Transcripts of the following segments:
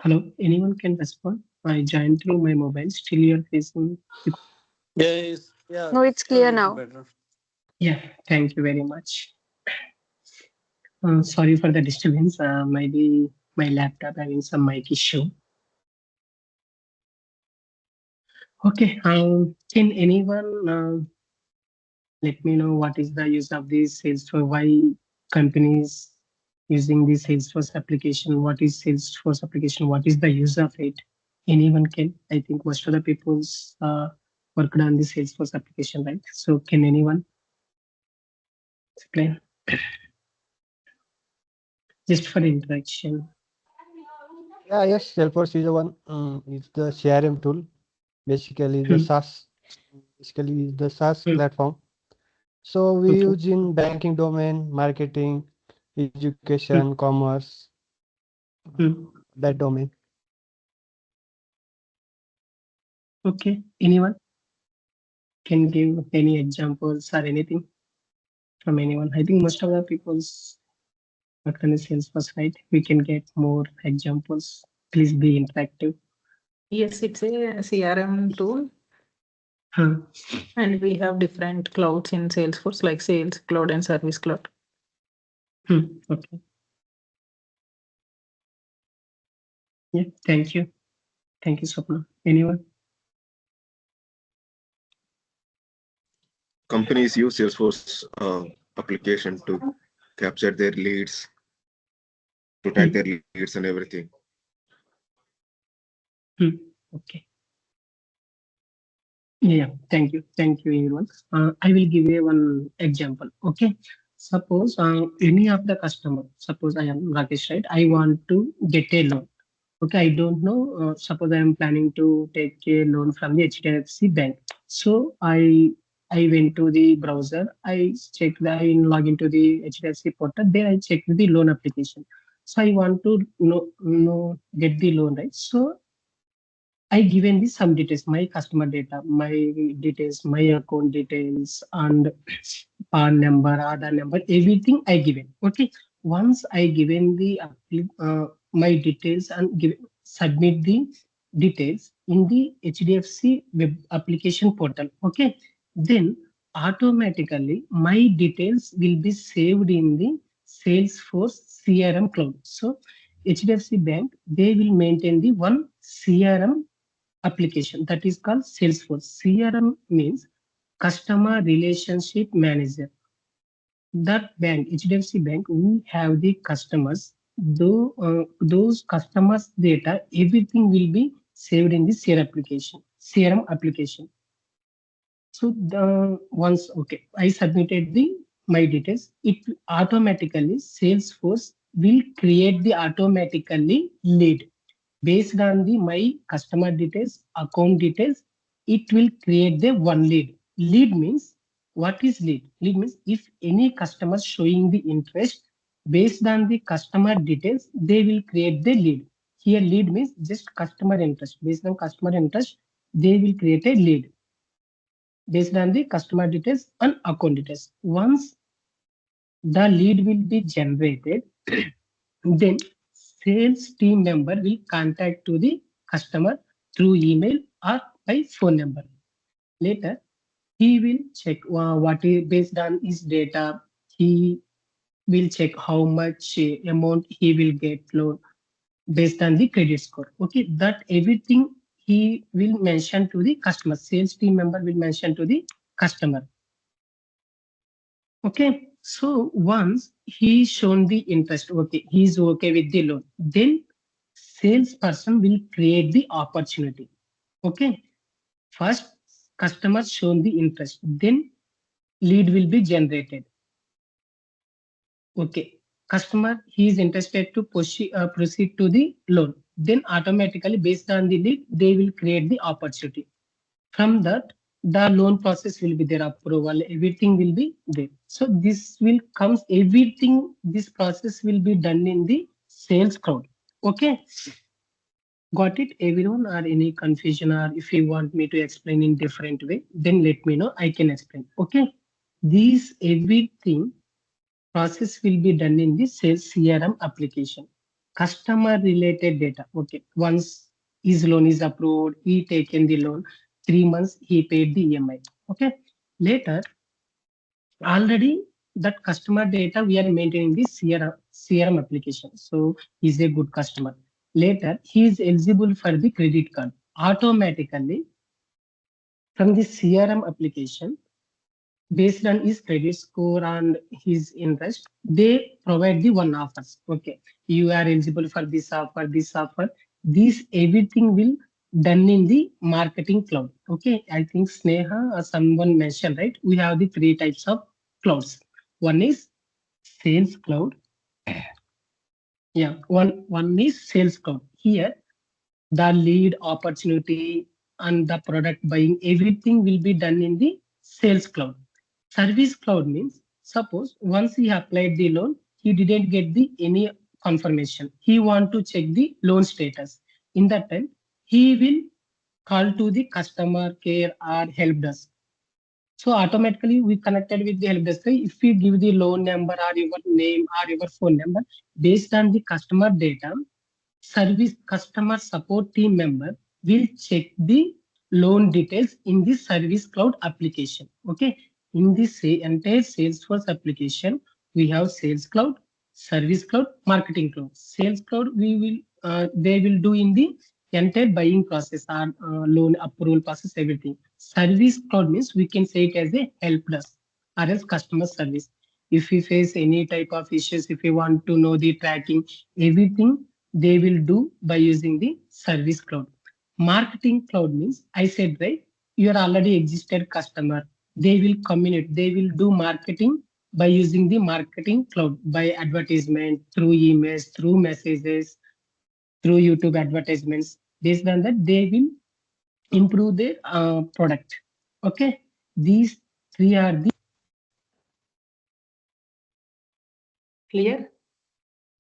Hello, anyone can respond. I joined through my mobile. Still, you're facing. Yes, yeah, No, it's still clear little now. better. Yeah, thank you very much. Sorry for the disturbance. Maybe my laptop having some mic issue. Okay. Can anyone let me know what is the use of this Salesforce? Why companies using the Salesforce application? What is Salesforce application? What is the use of it? Anyone can. I think most of the people's worked on the Salesforce application, right? So can anyone explain? Just for interaction. Yeah, yes, Salesforce is the one. It's the CRM tool. Basically, the Hmm. SaaS. Basically, is the SaaS Hmm. platform. So we Okay. use in banking domain, marketing, Hmm. education, commerce, Hmm. that domain. Okay. Anyone can give any examples or anything from anyone? I think most of the people's work on the Salesforce, right? We can get more examples. Please be interactive. Yes, it's a CRM tool, Huh. and we have different clouds in Salesforce, like Sales Cloud and Service Cloud. Okay. Yeah. Thank you. Thank you, Swapna. Anyone? Companies use Salesforce application to capture their leads, to tag their leads and everything. Hmm. Okay. Yeah. Thank you. Thank you, everyone. I will give you one example. Okay. Suppose any of the customer, suppose I am Rakesh, right? I want to get a loan. Okay, I don't know. Suppose I am planning to take a loan from the HDFC bank. So I went to the browser. I checked the I log into the HDFC portal. There I checked the loan application. So I want to know get the loan, right. So I given the some details, my customer data, my details, my account details, and PAN number, Aadhaar number, everything I given. Okay. Once I given the my details and submit the details in the HDFC web application portal. Okay. Then automatically my details will be saved in the Salesforce CRM cloud. So HDFC Bank, they will maintain the one CRM application that is called Salesforce. CRM means Customer Relationship Manager. That bank, HDFC Bank, we have the customers. Though those customers' data, everything will be saved in the CRM application. So the once okay, I submitted the my details. It automatically Salesforce will create the automatically lead based on the my customer details, account details. It will create the one lead. Lead means what is lead? Lead means if any customer showing the interest based on the customer details, they will create the lead. Here lead means just customer interest. Based on customer interest, they will create a lead based on the customer details and account details. Once the lead will be generated, then sales team member will contact to the customer through email or by phone number. Later, he will check what is based on his data. He will check how much amount he will get loan based on the credit score. Okay, that everything he will mention to the customer. Sales team member will mention to the customer. Okay, so once he's shown the interest, okay, he's okay with the loan, then salesperson will create the opportunity. Okay, first customer shown the interest, then lead will be generated. Okay, customer he is interested to proceed to the loan, then automatically based on the lead, they will create the opportunity. From that, the loan process will be their approval, everything will be there. So this will comes everything, this process will be done in the sales cloud. Okay, got it everyone, or any confusion, or if you want me to explain in different way, then let me know, I can explain. Okay, these everything process will be done in the sales CRM application. customer related data. Okay, once his loan is approved, he taken the loan, 3 months he paid the EMI. Okay, later already that customer data we are maintaining the CRM application. So he's a good customer. Later he is eligible for the credit card. Automatically from the CRM application, based on his credit score and his interest, they provide the one offers. Okay, you are eligible for this offer, this offer. This everything will done in the marketing cloud. Okay, I think Sneha or someone mentioned, right? We have the three types of clouds. One is sales cloud. Yeah, one is sales cloud. Here the lead opportunity and the product buying, everything will be done in the sales cloud. Service cloud means suppose once he applied the loan, he didn't get the any confirmation. He want to check the loan status. In that time, he will call to the customer care or help desk. So automatically we connected with the help desk. If you give the loan number or your name or your phone number, based on the customer data, service customer support team member will check the loan details in the service cloud application. Okay, in this entire Salesforce application, we have sales cloud, service cloud, marketing cloud. Sales cloud we will they will do in the entire buying process or loan approval process, everything. Service cloud means we can say it as a help desk or as customer service. If we face any type of issues, if we want to know the tracking, everything they will do by using the service cloud. Marketing cloud means I said, right, you are already existed customer. They will communicate, they will do marketing by using the marketing cloud, by advertisement, through emails, through messages, through YouTube advertisements. Based on that, they will improve their product. Okay, these three are the clear.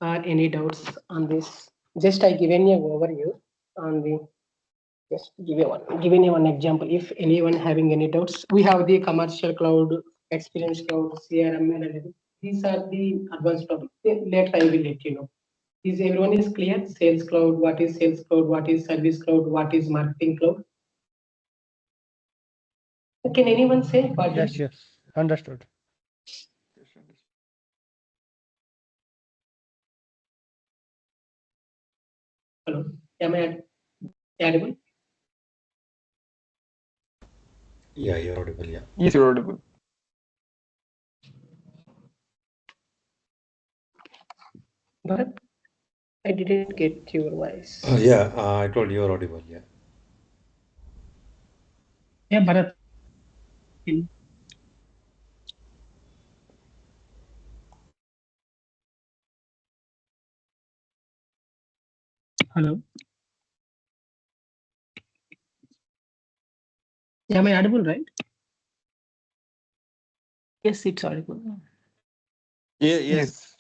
Any doubts on this? Just I given you overview on the. Just giving you one example. If anyone having any doubts, we have the commercial cloud, experience cloud, CRM, and everything. These are the advanced topics. Later I will let you know. Is everyone is clear? Sales cloud, what is sales cloud, what is service cloud, what is marketing cloud? Can anyone say what Yes, is? yes, understood. Hello, am I audible? Yeah, you're audible. Yeah. Yes, you're audible. Bharat, I didn't get your voice. Yeah, I told you're audible. Yeah. Yeah, Bharat. Hello. Am I audible, right? Yes, it's audible. Yeah, Yes.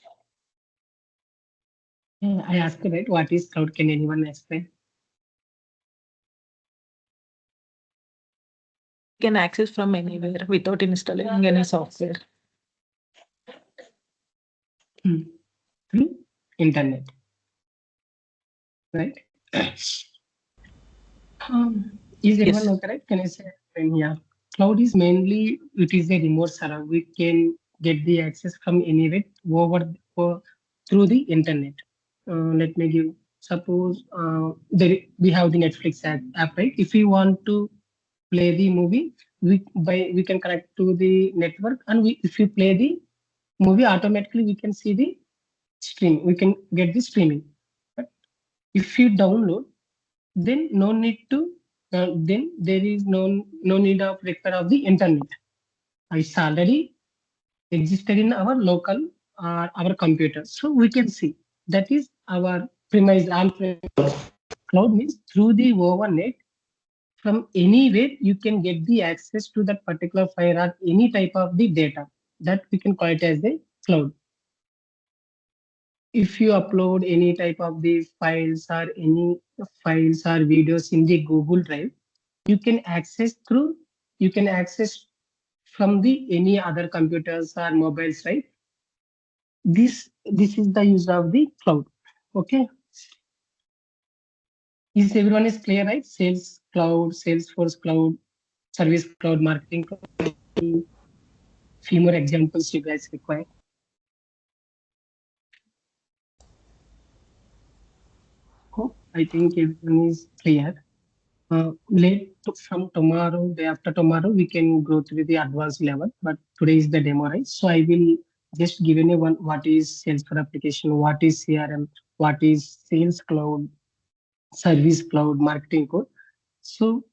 Yeah, I asked right. What is cloud? Can anyone explain? You can access from anywhere without installing any software. Through internet, right? Is everyone Yes. okay, right? Can I say? Yeah. Cloud is mainly it is a remote server. We can get the access from anywhere through the internet. Let me give. Suppose we have the Netflix app, right? If we want to play the movie, we can connect to the network, and if we play the movie, automatically we can see the stream. We can get the streaming. But if you download, then no need to then there is no need of record of the internet. It's already existed in our local our computer, so we can see that is our premise. Cloud means through the overnet, from anywhere you can get the access to that particular file or any type of the data, that we can call it as the cloud. If you upload any type of the files or any files or videos in the Google Drive, you can access through, you can access from the any other computers or mobiles, right? This is the use of the cloud. Okay. Is everyone is clear, right? Sales Cloud, Salesforce Cloud, Service Cloud, Marketing Cloud. Few more examples you guys require. Oh, I think everyone is clear. From tomorrow, day after tomorrow, we can go through the advanced level, but today is the demo, right? So I will just give you one, what is Salesforce application, what is CRM, what is Sales Cloud, Service Cloud, Marketing Cloud. So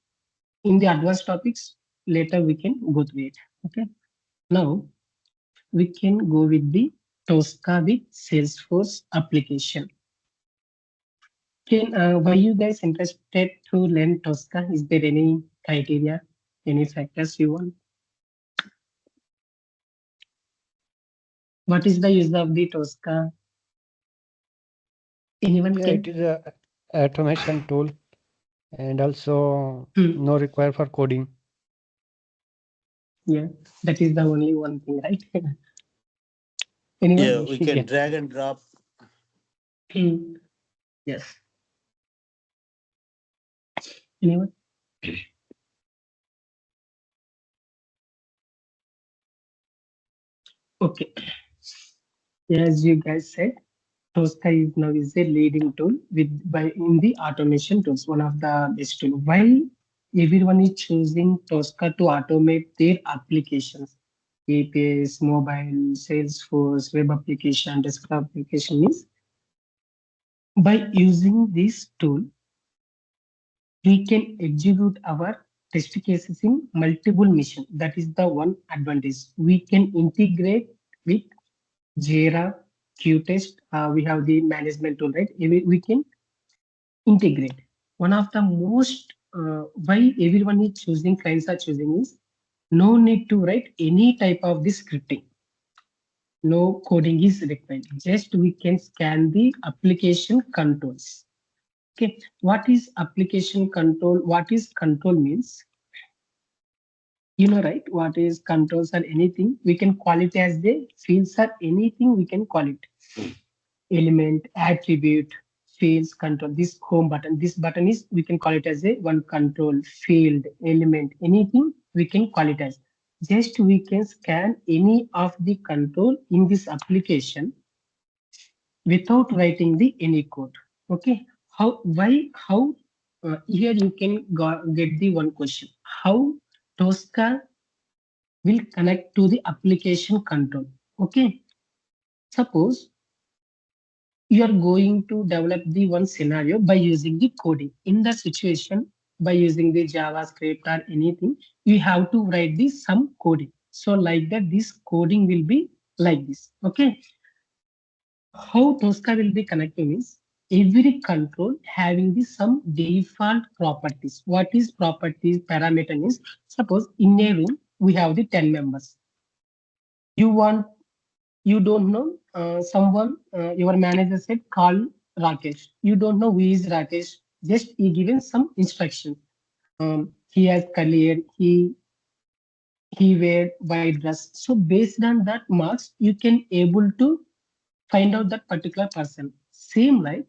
in the advanced topics, later we can go through it, okay? Now, we can go with the Tosca with Salesforce application. Why you guys interested to learn Tosca? Is there any criteria, any factors you want? What is the use of the Tosca? Anyone Yeah, can? it is a automation tool and also Hmm. no require for coding. Yeah, that is the only one thing, right? Anyone? Yeah, we can Yeah. drag and drop. Hmm. Yes. Anyone? Okay. As you guys said, Tosca is now is a leading tool in the automation tools, one of the best tool. While everyone is choosing Tosca to automate their applications, APIs, mobile, Salesforce, web application, desktop application is by using this tool, we can execute our test cases in multiple machines. That is the one advantage. We can integrate with Jira, Qtest. We have the management tool, right? We can integrate. One of the most why everyone is choosing, clients are choosing is no need to write any type of this scripting. No coding is required. Just we can scan the application controls. Okay, what is application control? What is control means? You know, right? What is controls or anything? We can call it as the fields or anything we can call it. Element, attribute, fields, control. This home button. This button is we can call it as a one control, field, element, anything we can call it as. Just we can scan any of the control in this application without writing the any code. Okay, how here you can get the one question, how Tosca will connect to the application control. Okay, suppose you are going to develop the one scenario by using the coding. In the situation, by using the JavaScript or anything, you have to write the some coding. So like that, this coding will be like this. Okay, how Tosca will be connecting is every control having the some default properties. What is properties parameter is, suppose in a room we have the 10 members. You don't know someone, your manager said call Rakesh. You don't know who is Rakesh. Just he given some instruction. He has curly hair. He wear white dress. So based on that marks, you can able to find out that particular person. Same like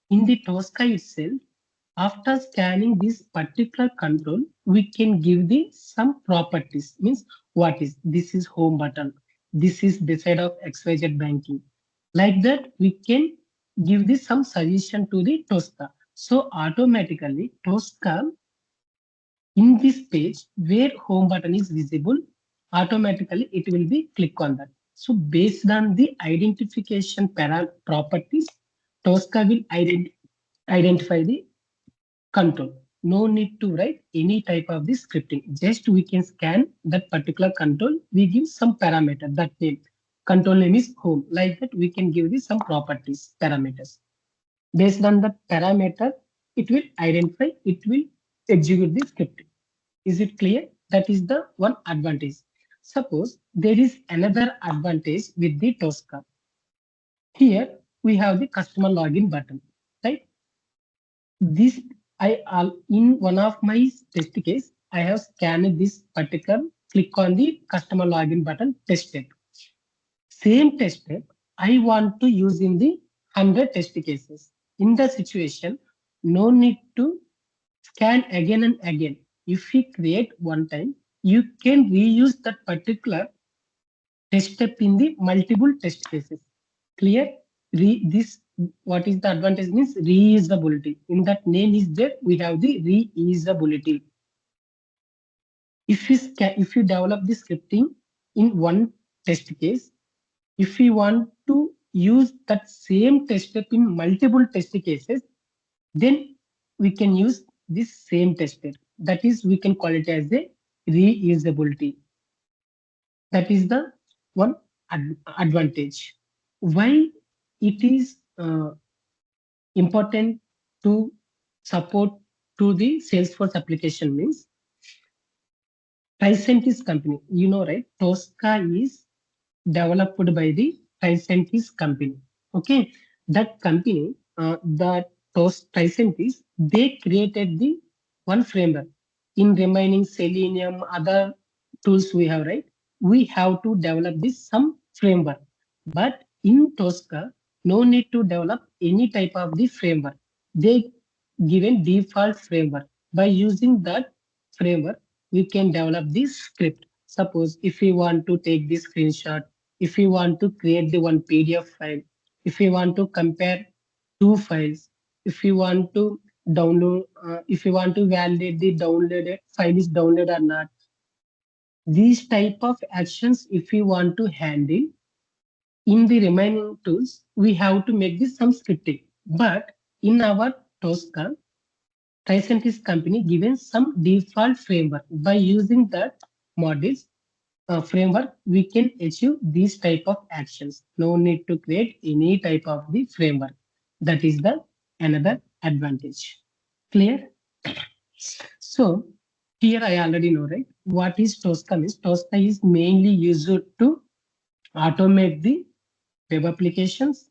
in the Tosca itself, after scanning this particular control, we can give the some properties. Means what is this is home button. This is the side of XYZ banking. Like that, we can give this some suggestion to the Tosca. So automatically Tosca in this page where home button is visible, automatically it will be click on that. So based on the identification properties, Tosca will identify the control. No need to write any type of the scripting. Just we can scan that particular control. We give some parameter that name. Control name is home. Like that, we can give this some properties, parameters. Based on the parameter, it will identify, it will execute the script. Is it clear? That is the one advantage. Suppose there is another advantage with the Tosca. Here we have the customer login button, right? This in one of my test case, I have scanned this particular, click on the customer login button, test step. Same test step I want to use in the 100 test cases. In the situation, no need to scan again and again. If we create one time, you can reuse that particular test step in the multiple test cases. Clear? This what is the advantage means reusability. In that name is there, we have the reusability. If you develop the scripting in one test case, if we want to use that same test step in multiple test cases, then we can use this same test step. That is, we can call it as a reusability. That is the one advantage. Why it is important to support to the Salesforce application means Tricentis company, you know, right? Tosca is developed by the Tricentis company. Okay, that company, Tricentis, they created the one framework. In remaining Selenium, other tools we have, right? We have to develop this some framework. But in Tosca, no need to develop any type of the framework. They given default framework. By using that framework, we can develop this script. Suppose if we want to take this screenshot, if we want to create the one PDF file, if we want to compare two files, if we want to download, if we want to validate the downloaded file is downloaded or not, these type of actions, if we want to handle in the remaining tools, we have to make this some scripting. But in our Tosca, Tricentis company given some default framework. By using that modules framework, we can achieve these type of actions. No need to create any type of the framework. That is the another advantage. Clear? So here I already know, right? What is Tosca means? Tosca is mainly used to automate the web applications,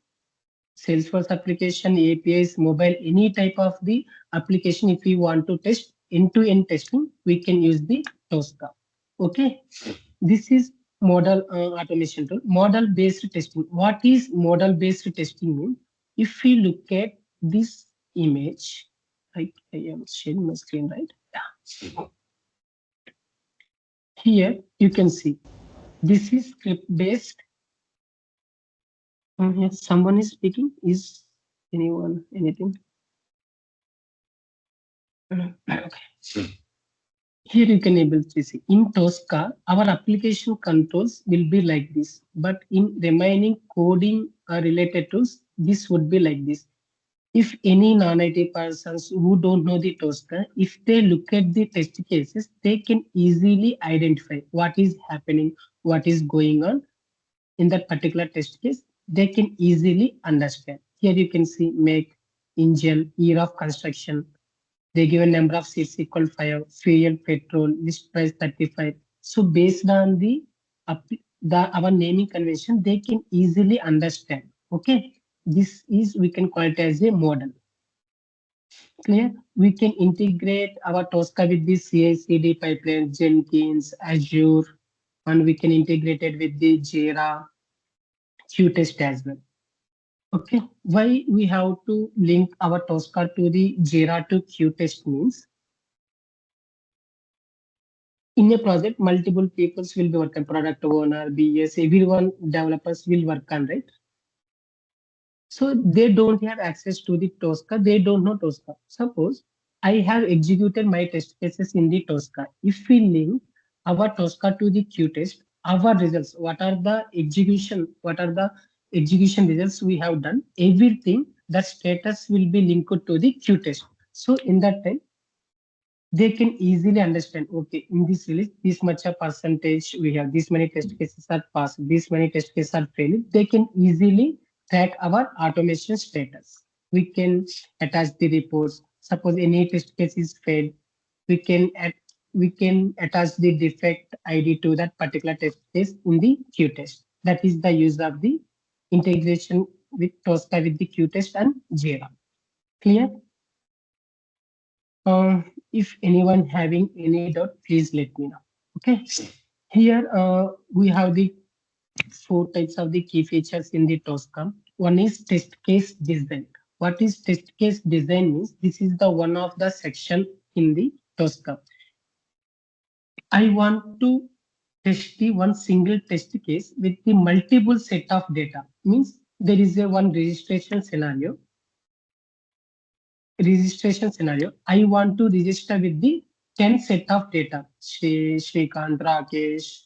Salesforce application, APIs, mobile, any type of the application. If we want to test end-to-end testing, we can use the Tosca. Okay, this is model automation tool. Model-based testing. What is model-based testing mean? If we look at this image, I am sharing my screen, right? Yeah. Here you can see this is script-based. Yes, someone is speaking. Is anyone anything? Okay. Here you can able to see in Tosca, our application controls will be like this, but in remaining coding related tools, this would be like this. If any non-IT persons who don't know the Tosca, if they look at the test cases, they can easily identify what is happening, what is going on in that particular test case. They can easily understand. Here you can see make, angel, year of construction. They give a number of seats equal 5, fuel, petrol, list price 35. So based on the our naming convention, they can easily understand. Okay, this is we can call it as a model. Clear? We can integrate our Tosca with the CI/CD pipeline, Jenkins, Azure, and we can integrate it with the Jira, Qtest as well. Okay, why we have to link our Tosca to the Jira to Qtest means in a project, multiple peoples will be working, product owner, BS, everyone developers will work on, right? So they don't have access to the Tosca. They don't know Tosca. Suppose I have executed my test cases in the Tosca. If we link our Tosca to the Qtest, our results, what are the execution results we have done, everything, the status will be linked to the Qtest. So in that time, they can easily understand, okay, in this release, this much a percentage we have, this many test cases are passed, this many test cases are failed. They can easily track our automation status. We can attach the reports. Suppose any test case is failed, we can attach the defect ID to that particular test case in the Qtest. That is the use of the integration with Tosca with the Qtest and Jira. Clear? If anyone having any doubt, please let me know. Okay. Here we have the 4 types of the key features in the Tosca. one is test case design. What is test case design means? This is the one of the section in the Tosca. I want to test the one single test case with the multiple set of data. Means there is a one registration scenario. I want to register with the 10 set of data. Shrikant, Rakesh,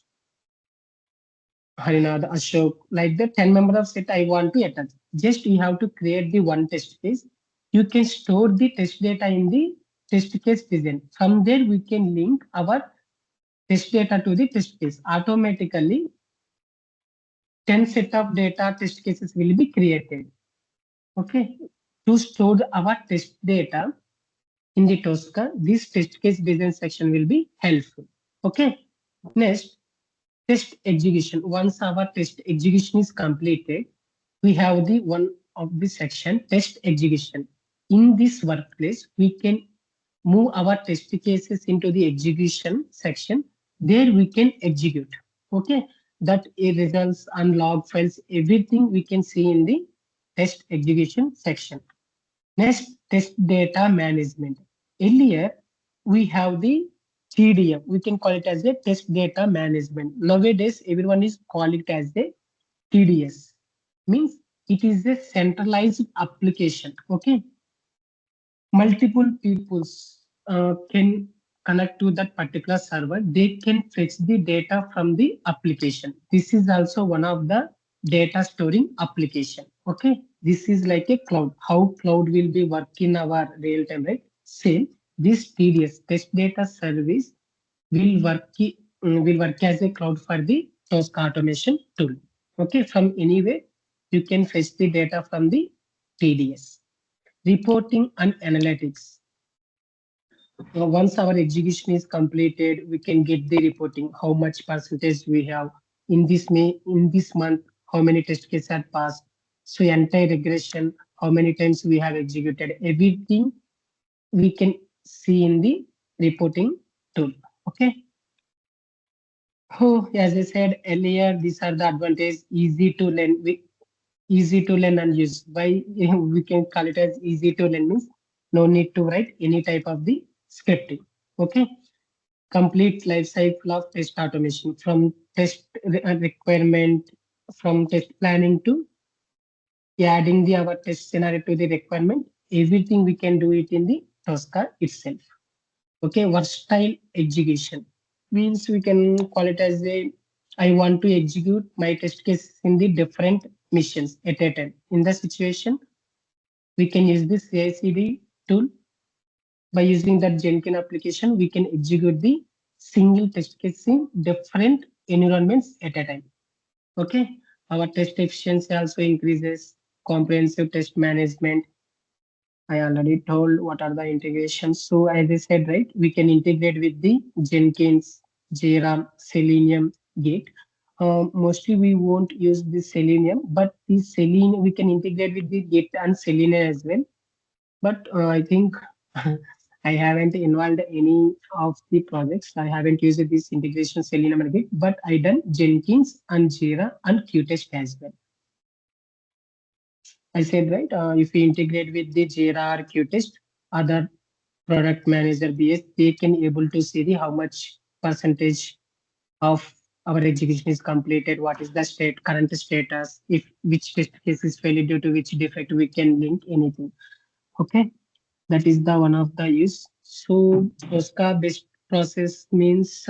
Harinad, Ashok, like the 10 member of set I want to attach. Just you have to create the one test case. You can store the test data in the test case design. From there, we can link our test data to the test case. Automatically, 10 set of data test cases will be created. Okay. To store our test data in the Tosca, this test case design section will be helpful. Okay. Next, test execution. Once our test execution is completed, we have the one of the section test execution. In this workplace, we can move our test cases into the execution section. There we can execute. Okay, that results and log files, everything we can see in the test execution section. Next, test data management. Earlier, we have the TDM. We can call it as a test data management. Nowadays, everyone is calling it as a TDS. Means it is a centralized application. Okay, multiple peoples can connect to that particular server. They can fetch the data from the application. This is also one of the data storing application. Okay, this is like a cloud. How cloud will be work in our real time, right? Same, this TDS test data service will work as a cloud for the Tosca automation tool. Okay, from anywhere you can fetch the data from the TDS. Reporting and analytics. Once our execution is completed, we can get the reporting, how much percentage we have in this month, how many test cases are passed. So entire regression, how many times we have executed, everything we can see in the reporting tool. Okay. Oh, as I said earlier, these are the advantages, easy to learn. Easy to learn and use. Why we can call it as easy to learn means no need to write any type of the scripting. Okay. Complete life cycle of test automation from test requirement, from test planning to adding the our test scenario to the requirement. Everything we can do it in the Tosca itself. Okay, versatile execution means we can call it as a I want to execute my test case in the different missions at a time. In the situation, we can use this CI/CD tool. By using that Jenkins application, we can execute the single test case in different environments at a time. Okay, our test efficiency also increases. Comprehensive test management, I already told what are the integrations. So as I said, right, we can integrate with the Jenkins, Jira, Selenium, Git. Mostly we won't use the Selenium, but the Selenium we can integrate with the Git and Selenium as well. But I think I haven't involved any of the projects. I haven't used this integration Selenium and Git, but I done Jenkins and Jira and Qtest as well. I said, right, if we integrate with the Jira or Qtest, other product manager BS, they can able to see the how much percentage of our execution is completed, what is the current status, if which test case is failed due to which defect, we can link anything. Okay, that is the one of the use. So Tosca based process means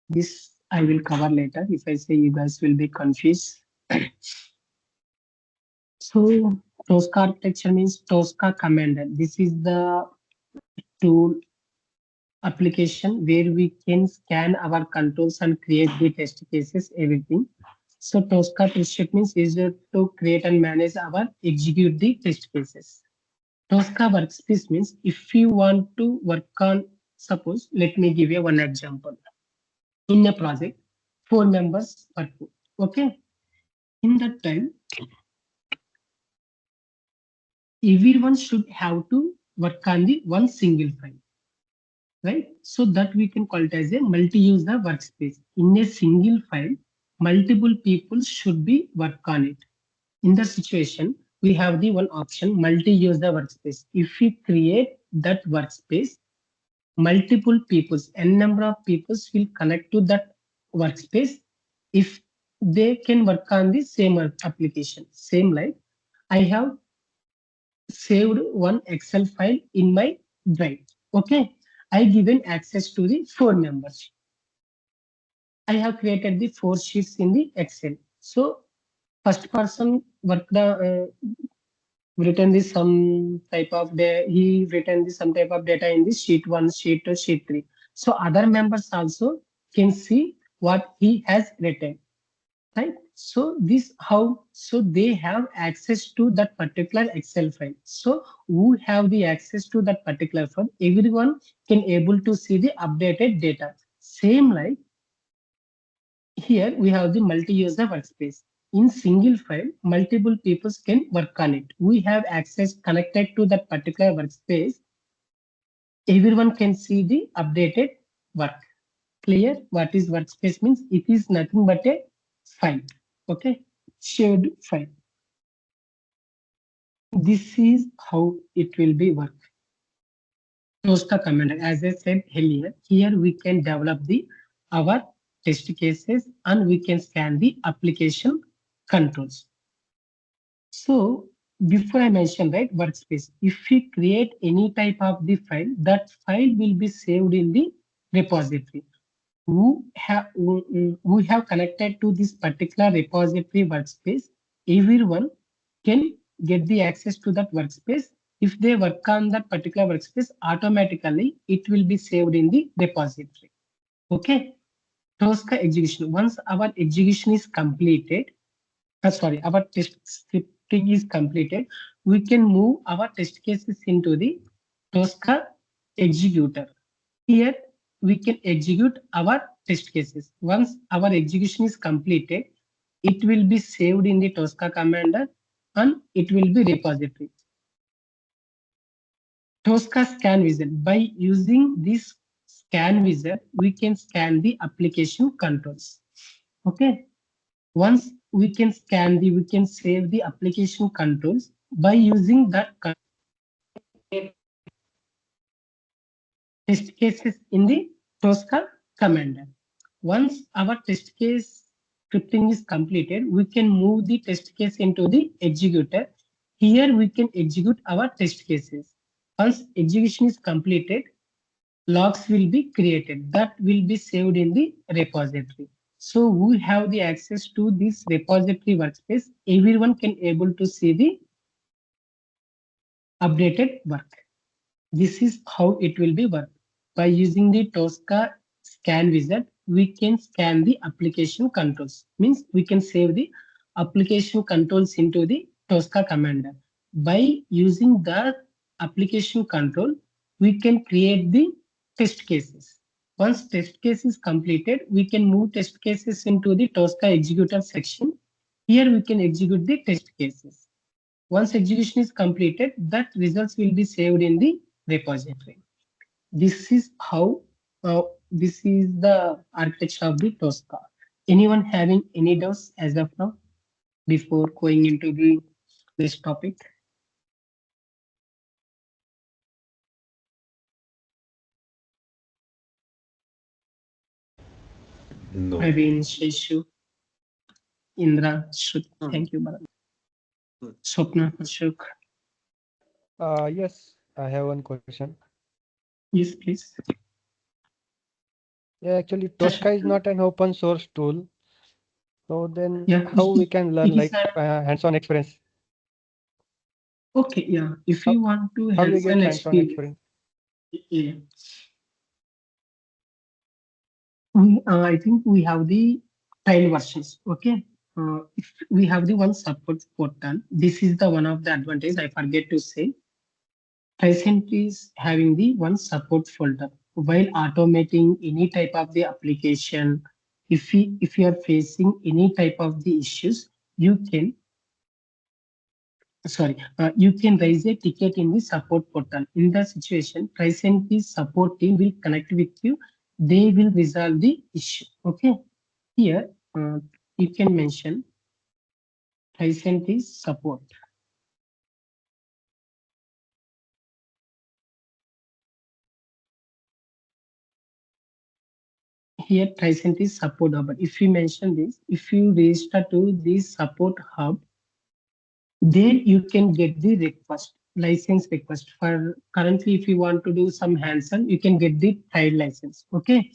this I will cover later. If I say you guys will be confused. So Tosca architecture means Tosca commander. This is the tool application where we can scan our controls and create the test cases, everything. So Tosca toolsheet means is to create and manage our execute the test cases. Tosca workspace means if you want to work on, suppose, let me give you one example. In a project, 4 members working. Okay. In that time, everyone should have to work on the one single file, right? So that we can call it as a multi-user workspace. In a single file, multiple people should be work on it. In that situation, we have the one option multi-user workspace. If we create that workspace, multiple peoples, n number of peoples will connect to that workspace if they can work on the same application. Same like I have saved one Excel file in my drive. Okay, I given access to the 4 members. I have created the 4 sheets in the Excel. So first person worked written this some type of he written this some type of data in this sheet 1, sheet 2, sheet 3. So other members also can see what he has written, right? So this how, so they have access to that particular Excel file. So who have the access to that particular file, everyone can able to see the updated data. Same like here we have the multi-user workspace. In single file, multiple people can work on it. We have access connected to that particular workspace. Everyone can see the updated work. Clear? What is workspace means? It is nothing but a file. Okay, shared file. This is how it will be work. Tosca command, as I said earlier, here we can develop the our test cases and we can scan the application controls. So before I mentioned, right, workspace, if we create any type of the file, that file will be saved in the repository. Who have connected to this particular repository workspace, everyone can get the access to that workspace. If they work on that particular workspace, automatically it will be saved in the repository. Okay. Tosca execution. Once our execution is completed, our test scripting is completed, we can move our test cases into the Tosca executor. Here we can execute our test cases. Once our execution is completed, it will be saved in the Tosca commander and it will be repository. Tosca scan wizard. By using this scan wizard, we can scan the application controls. Okay. Once we can we can save the application controls by using that test cases in the Tosca commander. Once our test case scripting is completed, we can move the test case into the executor. Here we can execute our test cases. Once execution is completed, logs will be created that will be saved in the repository. So we have the access to this repository workspace. Everyone can able to see the updated work. This is how it will be work. By using the Tosca scan wizard, we can scan the application controls. Means we can save the application controls into the Tosca commander. By using the application control, we can create the test cases. Once test case is completed, we can move test cases into the Tosca executor section. Here we can execute the test cases. Once execution is completed, that results will be saved in the repository. This is how, this is the architecture of the Tosca. Anyone having any doubts as of now before going into this topic? No. Praveen, Sheshu, Indra, Shruti. Thank you, Bharat. Swapna, Ashok. Yes, I have one question. Yes, please. Yeah, actually, Tosca is not an open source tool. So then Yeah, how we can learn it is like hands-on experience? okay. Yeah, if you want to How we have get an hands-on experience, experience? yeah. I think we have the trial versions. Okay. If we have the one support portal, this is the one of the advantage I forget to say. Present is having the one support folder while automating any type of the application. If you are facing any type of the issues, you can you can raise a ticket in the support portal. In the situation, presently support team will connect with you. They will resolve the issue. Okay. Here, you can mention Tricentis is support. Here Tricentis is support hub. But if you mention this, if you register to this support hub, then you can get the request, license request. For currently, if you want to do some hands-on, you can get the trial license. Okay.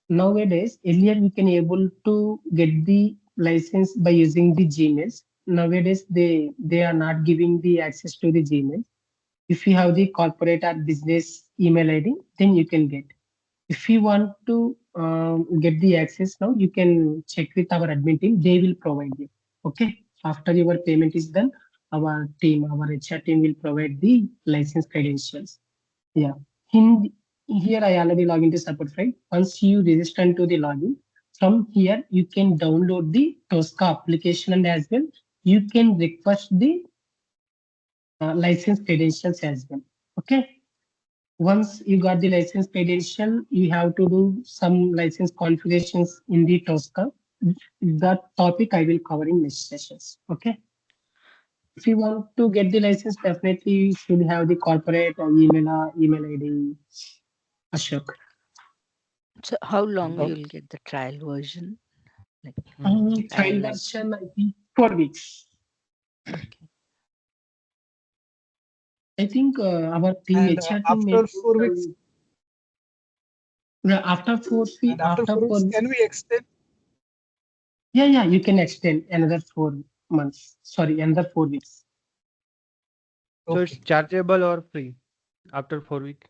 Nowadays, earlier we can able to get the license by using the Gmails. Nowadays, they are not giving the access to the Gmail. If you have the corporate or business email ID, then you can get. If you want to get the access now, you can check with our admin team. They will provide you. Okay. After your payment is done, our team, our HR team will provide the license credentials. Yeah. In here, I already log into support, right? Once you register into the login, from here you can download the Tosca application, and as well you can request the license credentials as well. Okay. Once you got the license credential, you have to do some license configurations in the Tosca. That topic I will cover in next sessions. Okay. If you want to get the license, definitely you should have the corporate email ID. Ashok. So how long Oh. you'll get the trial version? Like Trial like version, I think 4 weeks. okay. I think our team, And HR team, may after do 4 weeks, some. Yeah, after 4 weeks, and after 4 weeks, can we extend? yeah, you can extend another 4 months. Sorry, another 4 weeks. So it's Okay. chargeable or free after 4 weeks?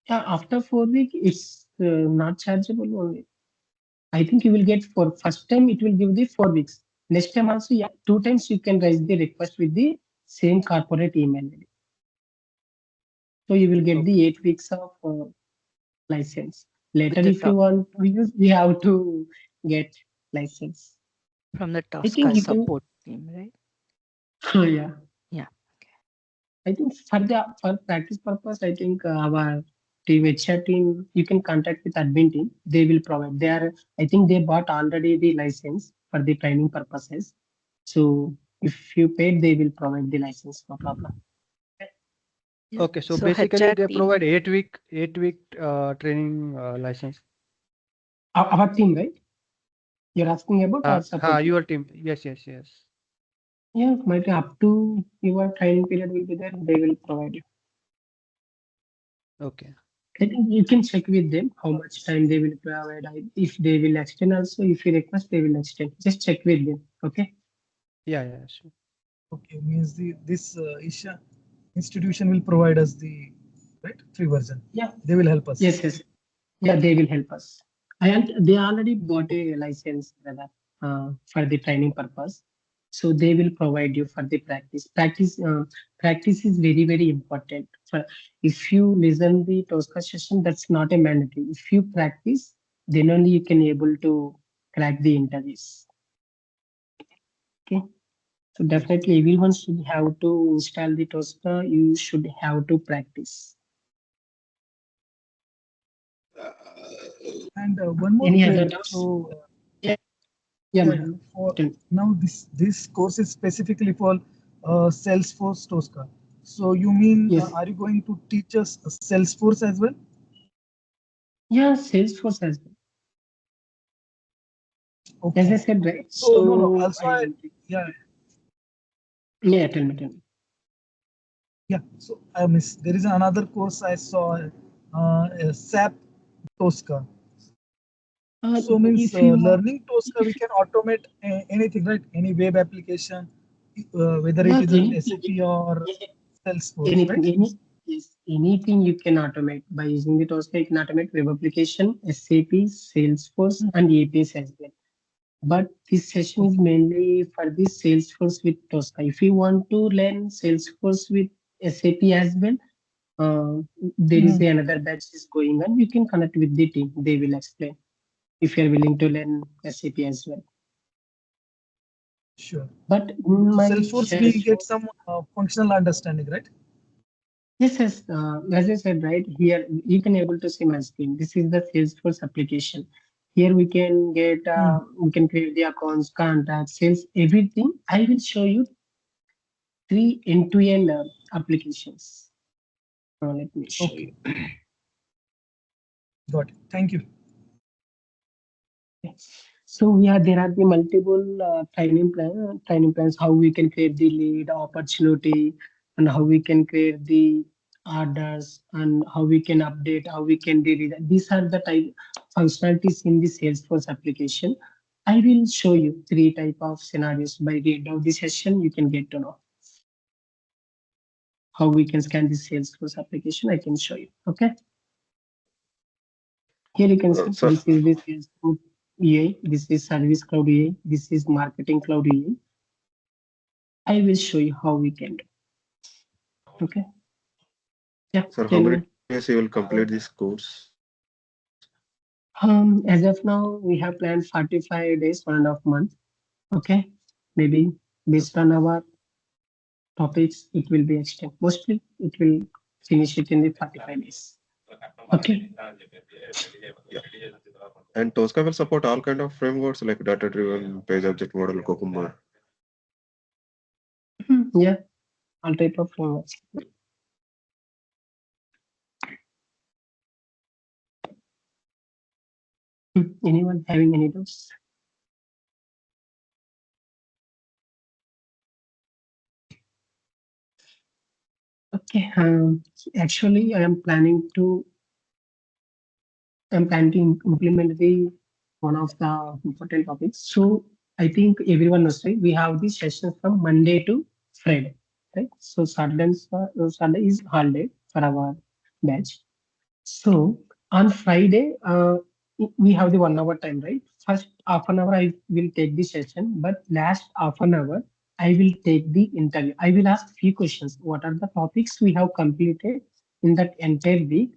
Yeah, after 4 weeks, it's not chargeable only. I think you will get for first time it will give the 4 weeks. Next time also, yeah, 2 times you can raise the request with the same corporate email ID. So you will get the 8 weeks of license. Later, the if you want to use, we have to get license. From the I think Tosca you can. support team, right? Oh, yeah. Yeah. I think for practice purpose, I think our team, HR team, you can contact with admin team. They will provide. I think they bought already the license for the training purposes. So if you paid, they will provide the license. No problem. Yeah. Okay, so So basically HR they team, provide 8 week training license. Our team, right? You're asking about our support. Your team. Yes. Yeah, might be up to your training period will be there. They will provide you. Okay. I think you can check with them how much time they will provide. If they will extend also, if you request, they will extend. Just check with them. Okay. Yeah, sure. Okay, means this Isha institution will provide us the free version. Yeah. They will help us. Yes. Yeah, they will help us. And they already bought a license for the training purpose. So they will provide you for the practice. Practice is very, very important. If you listen the Tosca session, that's not a mandatory. If you practice, then only you can able to crack the interviews. Okay. So definitely everyone should have to install the Tosca. You should have to practice. And one more Any thing. other doubts? So Yeah, madam. for Tell me. now, this course is specifically for Salesforce Tosca. So you mean Yes. are you going to teach us Salesforce as well? Yeah, Salesforce as well. Okay. As I said, right? So no. Also, yeah, tell me. Yeah. So I miss. There is another course I saw, SAP Tosca. So means If you learning Tosca, we can automate anything, right? Any web application, whether yeah, it is in SAP or Salesforce, right? anything you can automate by using the Tosca. You can automate web application, SAP, Salesforce, and APIs as well. But this session is mainly for the Salesforce with Tosca. If you want to learn Salesforce with SAP as well, there is another batch is going on. You can connect with the team. They will explain if you are willing to learn SAP as well. Sure. But in my Salesforce, we get some functional understanding, right? Yes. As I said, right here, you can able to see my screen. This is the Salesforce application. Here we can get, we can create the accounts, contacts, sales, everything. I will show you 3 end-to-end applications. Let me show Okay. you. Got it. Thank you. So there are the multiple training plans, how we can create the lead opportunity, and how we can create the orders, and how we can update, how we can delete. These are the type functionalities in the Salesforce application. I will show you 3 type of scenarios. By the end of the session, you can get to know how we can scan the Salesforce application. I can show you. Okay. Here you can see Sir, this is the Salesforce EA, this is Service Cloud EA, this is Marketing Cloud EA. I will show you how we can do. Okay. Yeah. sir, Tell how many me. days you will complete this course? As of now, we have planned 45 days, 1.5 months. Okay. Maybe based on our topics, it will be extended. Mostly, it will finish it in the 45 days. Okay. And Tosca will support all kind of frameworks like data-driven, page object model, Cucumber. Yeah. All type of frameworks. Anyone having any doubts? Okay. Actually, I'm planning to implement the one of the important topics. So I think everyone knows, right? We have these sessions from Monday to Friday, right? So Sunday is holiday for our batch. So on Friday, we have the 1 hour time, right? First half an hour I will take the session, but last half an hour I will take the interview. I will ask few questions. What are the topics we have completed in that entire week?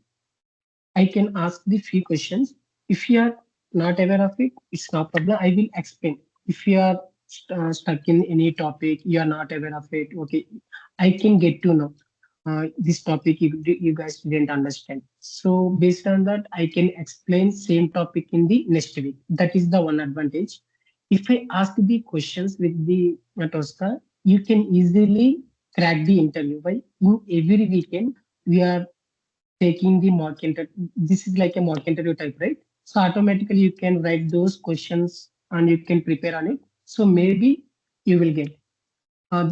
I can ask the few questions. If you are not aware of it, it's no problem. I will explain. If you are stuck in any topic, you are not aware of it, okay, I can get to know this topic you guys didn't understand. So based on that, I can explain same topic in the next week. That is the one advantage. If I ask the questions with the Tosca, you can easily crack the interview. By in every weekend, we are taking the mock interview. This is like a mock interview type, right? So automatically you can write those questions and you can prepare on it. So maybe you will get,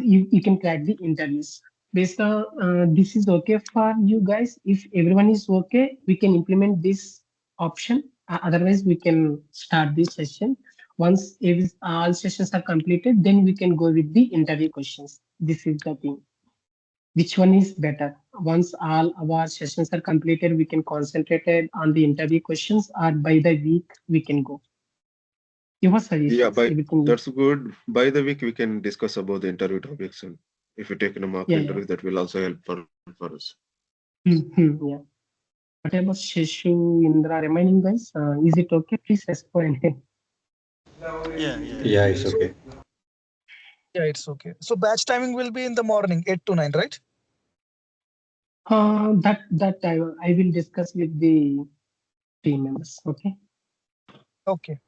you can crack the interviews. Based on this is okay for you guys. If everyone is okay, we can implement this option. Otherwise, we can start this session. Once all sessions are completed, then we can go with the interview questions. This is the thing. Which one is better? Once all our sessions are completed, we can concentrate it on the interview questions, or by the week we can go. Your Yeah, suggestions, everything. that's good. By the week, we can discuss about the interview topics. And if you take a mock Yeah, interview, that will also help for us. Yeah. What about Sheshu, Indra, remaining guys? Is it okay? Please respond. Yeah, it's So, okay. yeah, it's okay. So batch timing will be in the morning, 8 to 9, right? That I will discuss with the team members. Okay. Okay.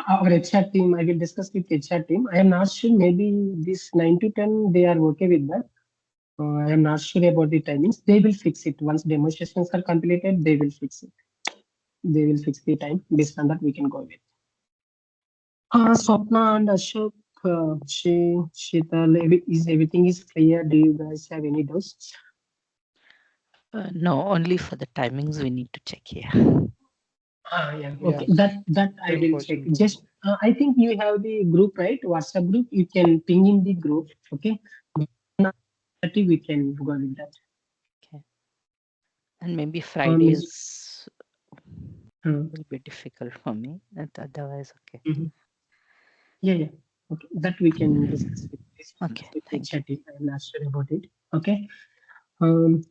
Our HR team, I will discuss with HR team. I am not sure. Maybe this 9 to 10 they are okay with that. I am not sure about the timings. They will fix it once demonstrations are completed. They will fix it. They will fix the time. Based on that, we can go with. Swapna and Ashok, Sheetal, is everything is clear? Do you guys have any doubts? No, only for the timings we need to check here. Yeah. Yeah. Okay. That I Same will question. check. Just I think you have the group, right? WhatsApp group. You can ping in the group. Okay. We can go with that. Okay. And maybe Miss- Fridays Hmm. will be difficult for me. And otherwise, okay. Mhm. Yeah. Okay. That we can discuss Okay, with thank HR team. I'm not sure about it. Okay.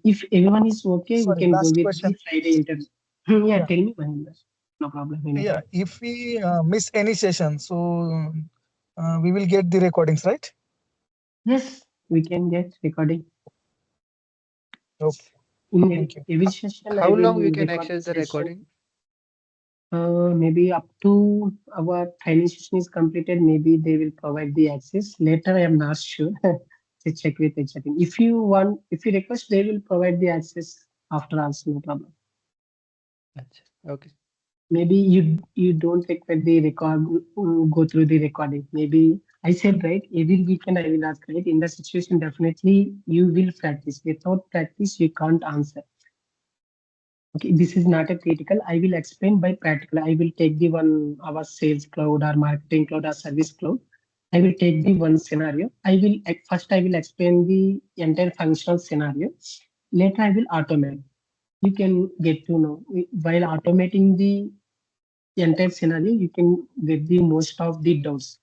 If everyone is okay, we Sorry, can go last with question. the Friday interview. Yeah, Yeah. tell me, Mahendra. No problem. Yeah, Anytime. if we miss any session, so we will get the recordings, right? Yes, we can get recording. Okay. In Thank you. every session, I How long we will can record access the session. recording? Maybe up to our training session is completed, maybe they will provide the access. Later, I am not sure. To check with HR team. If you want, if you request, they will provide the access after also, no problem. Achha, okay. Maybe you don't require the record, go through the recording. Maybe I said right, every weekend I will ask, right? In the situation, definitely you will practice. Without practice, you can't answer. Okay, this is not a critical. I will explain by practical. I will take the one our sales cloud or marketing cloud or service cloud. I will take the one scenario. First I will explain the entire functional scenario. Later I will automate. You can get to know while automating the entire scenario, you can get the most of the doubts.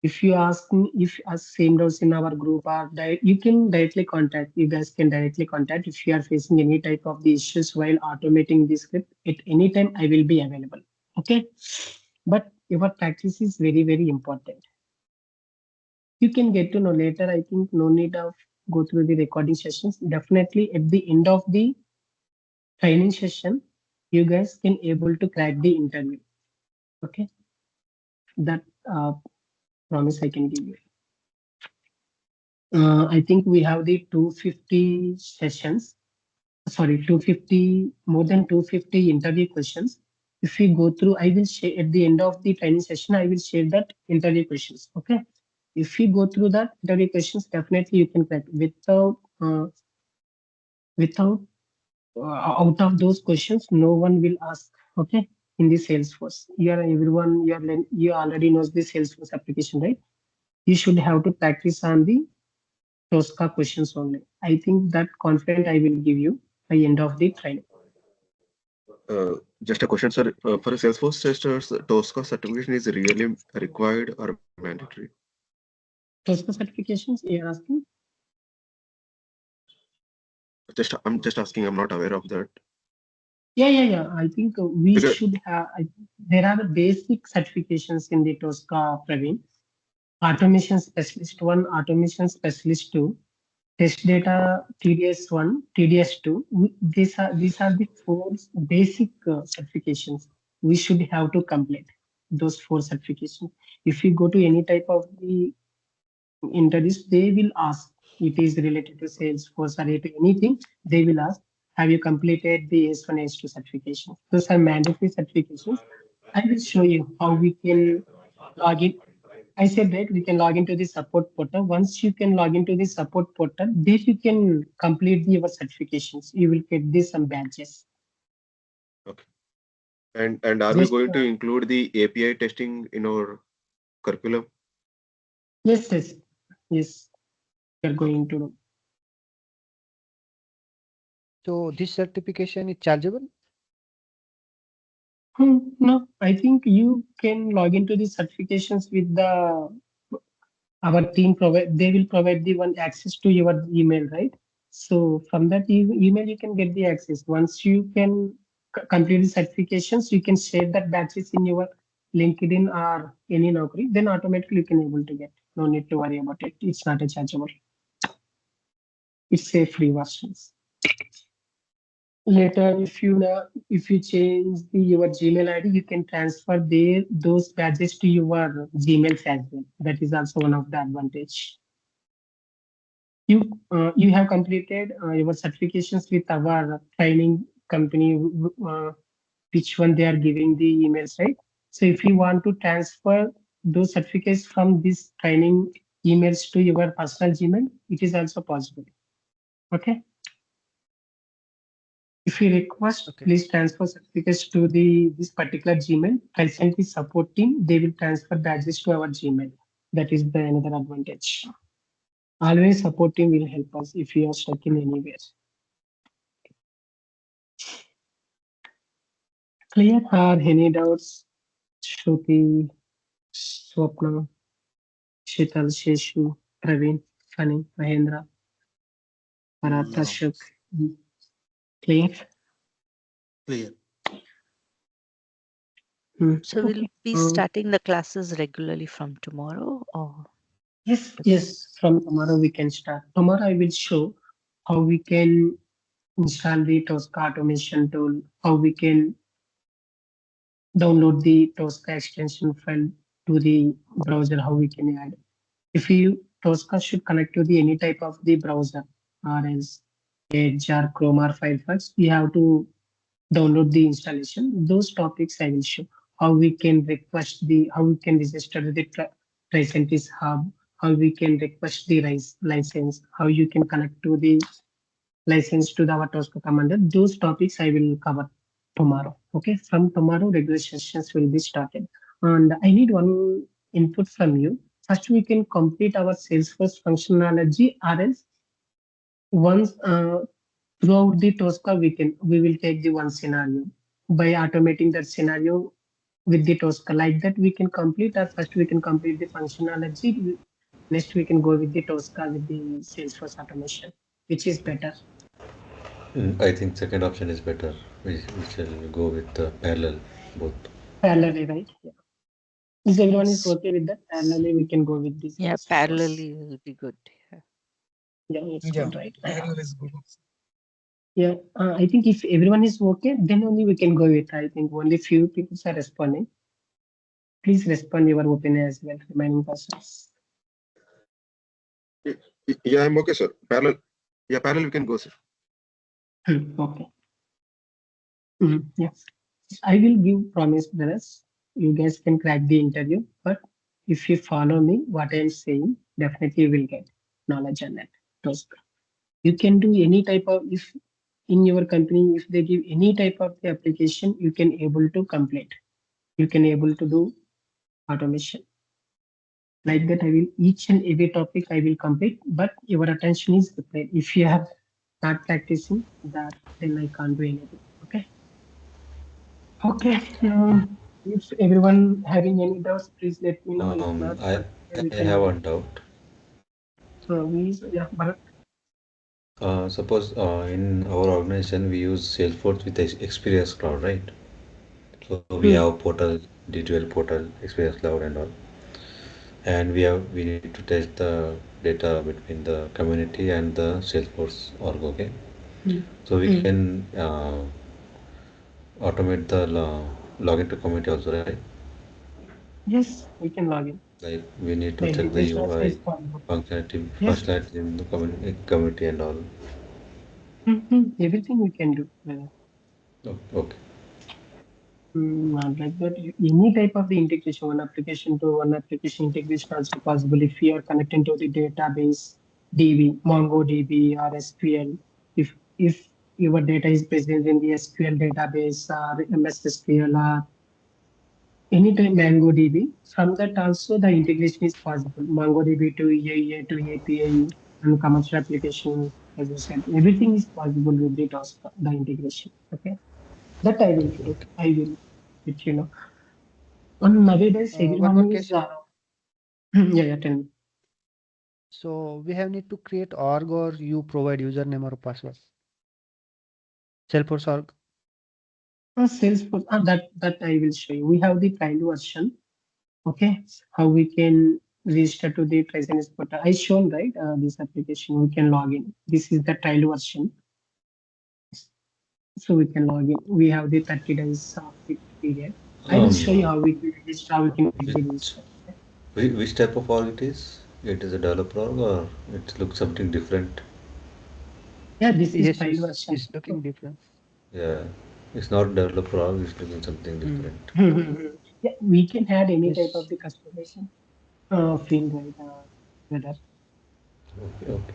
If you ask me, if you ask same doubts in our group, or you can directly contact. You guys can directly contact if you are facing any type of the issues while automating the script. At any time, I will be available. Okay, but your practice is very important. You can get to know later. I think no need of go through the recording sessions. Definitely at the end of the training session, you guys can able to crack the interview. Okay, that promise I can give you. I think we have the 250 sessions, sorry, 250, more than 250 interview questions. If we go through, I will share at the end of the training session, I will share that interview questions. Okay. If you go through that interview questions, definitely you can crack without out of those questions, no one will ask. Okay. In the Salesforce, you already knows the Salesforce application, right? You should have to practice on the Tosca questions only. I think that confident I will give you by end of the training. Just a question, sir. For a Salesforce testers, Tosca certification is really required or mandatory? Tosca certifications you are asking? I'm just asking. I'm not aware of that. Yeah. I think we Because- should have. There are the basic certifications in the Tosca, Praveen. Automation specialist 1, automation specialist 2, test data TDS 1, TDS 2. These are the four basic certifications we should have to complete. Those four certifications. If you go to any type of the interviews, they will ask, it is related to Salesforce or to anything, they will ask, have you completed the S1, S2 certification? Those are mandatory certifications. I will show you how we can log in. I said that we can log into the support portal. Once you can log into the support portal, there you can complete your certifications. You will get this some badges. Okay. And are we Just, going to include the API testing in our curriculum? yes. We are going to do. So this certification is chargeable? No, I think you can log into the certifications with our team provide. They will provide the one access to your email, right? So from that email, you can get the access. Once you can complete the certifications, you can share that batches in your LinkedIn or any Naukri. Then automatically you can able to get. No need to worry about it. It's not a chargeable. It's a free versions. Later, if you change your Gmail ID, you can transfer those badges to your Gmail as well. That is also one of the advantage. You have completed your certifications with our training company, which one they are giving the emails, right? So if you want to transfer those certificates from this training emails to your personal Gmail, it is also possible. Okay. If you request, Okay. please transfer certificates to this particular Gmail. I'll send the support team. They will transfer badges to our Gmail. That is the another advantage. Always support team will help us if you are stuck in anywhere. Clear? Are any doubts? Shruti, Swapna, Shital, Sheshu, Praveen, Fani, Mahendra, Bharat, No. Ashok. Clear? Clear. So we'll Okay. be starting the classes regularly from tomorrow, or Yes. From tomorrow we can start. Tomorrow I will show how we can install the Tosca automation tool, how we can download the Tosca extension file to the browser, how we can add. If you Tosca should connect to the any type of the browser or else Edge or Chrome or Firefox, we have to download the installation. Those topics I will show. How we can request the, how we can register the Tricentis hub, how we can request the license, how you can connect to the license to the our Tosca commander. Those topics I will cover tomorrow. Okay, from tomorrow regular sessions will be started. And I need one input from you. First, we can complete our Salesforce functionality, or else once throughout the Tosca, we will take the one scenario by automating that scenario with the Tosca. Like that, we can complete, or first we can complete the functionality. Next, we can go with the Tosca with the Salesforce automation, which is better. I think second option is better. We shall go with parallel both. Parallelly, right? Yeah. If everyone is okay with that, parallelly we can go with this. Yeah, parallelly will be good. Yeah. Yeah, it's Yeah, good, right? parallel is good. Yeah, I think if everyone is okay, then only we can go with. I think only few people are responding. Please respond your opinion as well, remaining persons. Yeah, I'm okay, sir. Parallel. Yeah, parallel we can go, sir. Okay. Yes, I will give promise, brothers. You guys can crack the interview, but if you follow me, what I'm saying, definitely you will get knowledge on that. Tosca. You can do any type of, if in your company, if they give any type of the application, you can able to complete. You can able to do automation. Like that, I will each and every topic I will complete, but your attention is required. If you have not practicing that, then I can't do anything. Okay. Okay. If everyone having any doubts, please let me know. If not, I we I can have go. one doubt. So we, yeah, but Suppose in our organization we use Salesforce with Experience Cloud, right? So we have portal, D12 portal, Experience Cloud, and all, and we need to test the data between the community and the Salesforce org. Okay, so we can automate the login to community also, right? yes, we can log in. Like we need The to check the integration also is UI possible. Yes, functionality in the community and all. everything we can do. Okay. Not like that. Any type of the integration, one application to one application integration also possible if you are connecting to the database, DB, MongoDB or SQL. If your data is present in the SQL database or MS SQL or anytime MongoDB, from that also the integration is possible. MongoDB to EA to API and commercial application, as I said, everything is possible with the Tosca, the integration. Okay, that I will do. I will, let you know. And nowadays, One more everyone is, question. yeah, yeah, tell me. So we have need to create org or you provide username or password. Salesforce org. Salesforce, that I will show you. We have the trial version. Okay, how we can register to the Tricentis portal. I shown right this application. We can log in. This is the trial version, so we can log in. We have the 30 days of the period. I will show you how we can register. How we can make the Which, register. Okay? which type of org it is? It is a developer org or it looks something different? Yeah, this is Yes, trial yes, version. it's looking different. Yeah, it's not developer org. It's looking something different. Yeah, we can add any type of Yes. the customization field, right? Whether Okay, okay.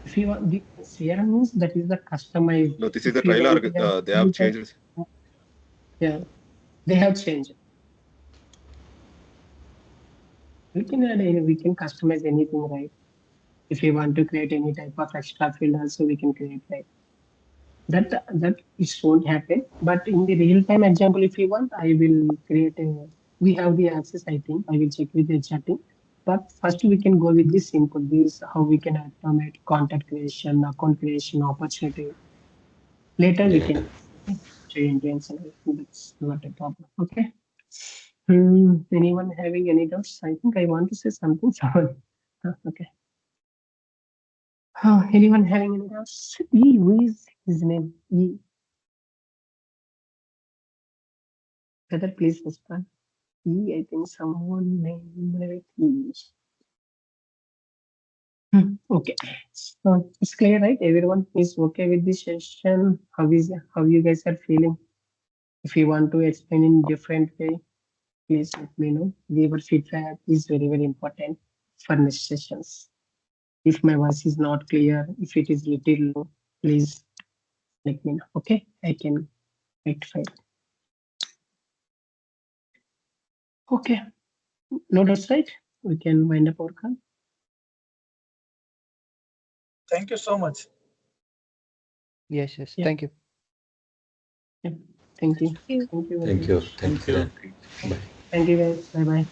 if you want the CRM means that is the customized. No, this is the If you trial want org. to have They any have type, changed. yeah, they have changed. We can add any, we can customize anything, right? If you want to create any type of extra field, also we can create, right? That it won't happen. But in the real time example, if you want, I will create a. We have the access. I think I will check with the chatting. But first, we can go with this simple. This how we can automate contact creation, account creation, opportunity. Later we Yeah. can change and everything. That's not a problem. Okay. Anyone having any doubts? I think I want to say something. Sorry. Okay. Anyone having any doubts? E, who is his name? E. Whether please respond. E, I think someone named it E. Okay, so it's clear, right? Everyone is okay with this session. How you guys are feeling? If you want to explain in different way, please let me know. Your feedback is very important for next sessions. If my voice is not clear, if it is little low, please let me know. Okay, I can rectify it. Okay, no doubts, right? We can wind up our call. Thank you so much. Yes. Yeah. Thank you. Yeah. Thank you. you. Thank you. Thank you. Thank you. Yeah. Bye. Thank you guys. Bye bye.